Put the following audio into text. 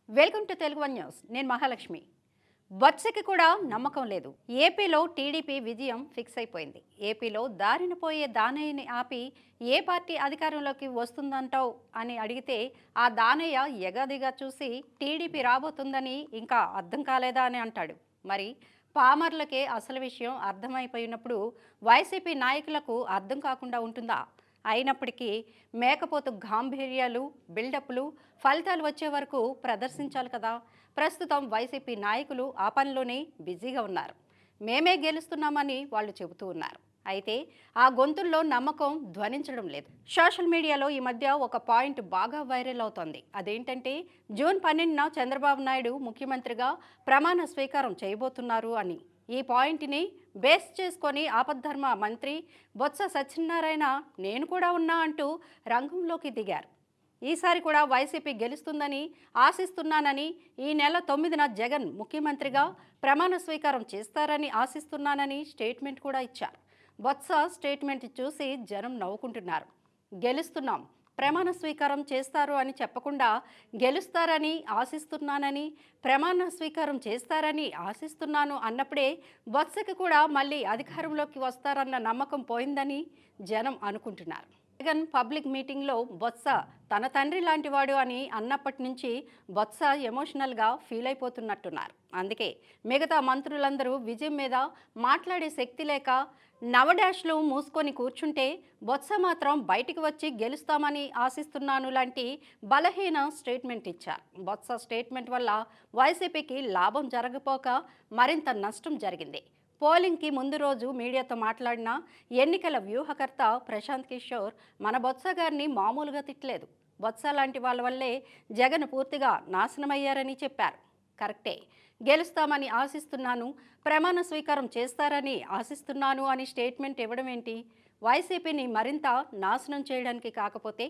Welcome to Telugu one news. నేను మహాలక్ష్మి. బొత్సకి కూడా నమ్మకం లేదు. ఏపీలో టీడీపీ విజయం ఫిక్స్ అయిపోయింది. ఏపీలో దారిన పోయే దానయ్యని ఆపి ఏ పార్టీ అధికారంలోకి వస్తుందంటావు అని అడిగితే ఆ దానయ్య ఎగదిగా చూసి టీడీపీ రాబోతుందని ఇంకా అర్థం కాలేదా అని అంటాడు. మరి పామర్లకే అసలు విషయం అర్థమైపోయినప్పుడు వైసీపీ నాయకులకు అర్థం కాకుండా ఉంటుందా? అయినప్పటికీ మేకపోతు గాంభీర్యాలు, బిల్డప్లు ఫలితాలు వచ్చే వరకు ప్రదర్శించాలి కదా. ప్రస్తుతం వైసీపీ నాయకులు ఆ పనిలోనే బిజీగా ఉన్నారు. మేమే గెలుస్తున్నామని వాళ్ళు చెబుతూ ఉన్నారు. అయితే ఆ గొంతుల్లో నమ్మకం ధ్వనించడం లేదు. సోషల్ మీడియాలో ఈ మధ్య ఒక పాయింట్ బాగా వైరల్ అవుతోంది. అదేంటంటే జూన్ 12న చంద్రబాబు నాయుడు ముఖ్యమంత్రిగా ప్రమాణ స్వీకారం చేయబోతున్నారు అని. ఈ పాయింట్ని బేస్ చేసుకొని ఆపద్ధర్మ మంత్రి బొత్స సత్యనారాయణ నేను కూడా ఉన్నా అంటూ రంగంలోకి దిగారు. ఈసారి కూడా వైసీపీ గెలుస్తుందని ఆశిస్తున్నానని, ఈ నెల 9న జగన్ ముఖ్యమంత్రిగా ప్రమాణ స్వీకారం చేస్తారని ఆశిస్తున్నానని స్టేట్మెంట్ కూడా ఇచ్చారు. బొత్స స్టేట్మెంట్ చూసి జనం నవ్వుకుంటున్నారు. గెలుస్తున్నాం, ప్రమాణ స్వీకారం చేస్తారు అని చెప్పకుండా గెలుస్తారని ఆశిస్తున్నానని, ప్రమాణ స్వీకారం చేస్తారని ఆశిస్తున్నాను అన్నప్పుడే బొత్సకి కూడా మళ్ళీ అధికారంలోకి వస్తారన్న నమ్మకం పోయిందని జనం అనుకుంటున్నారు. జగన్ పబ్లిక్ మీటింగ్లో బొత్స తన తండ్రి లాంటివాడు అని అన్నప్పటి నుంచి బొత్స ఎమోషనల్గా ఫీల్ అయిపోతున్నట్టున్నారు. అందుకే మిగతా మంత్రులందరూ విజయం మీద మాట్లాడే శక్తి లేక నవడాష్లు మూసుకొని కూర్చుంటే బొత్స మాత్రం బయటికి వచ్చి గెలుస్తామని ఆశిస్తున్నాను లాంటి బలహీన స్టేట్మెంట్ ఇచ్చారు. బొత్స స్టేట్మెంట్ వల్ల వైసీపీకి లాభం జరగపోక మరింత నష్టం జరిగింది. పోలింగ్కి ముందు రోజు మీడియాతో మాట్లాడిన ఎన్నికల వ్యూహకర్త ప్రశాంత్ కిషోర్ మన బొత్స గారిని మామూలుగా తిట్టలేదు. బొత్స లాంటి వాళ్ళ వల్లే జగన్ పూర్తిగా నాశనమయ్యారని చెప్పారు. కరెక్టే, గెలుస్తామని ఆశిస్తున్నాను, ప్రమాణ స్వీకారం చేస్తారని ఆశిస్తున్నాను అని స్టేట్మెంట్ ఇవ్వడం ఏంటి? వైసీపీని మరింత నాశనం చేయడానికి కాకపోతే?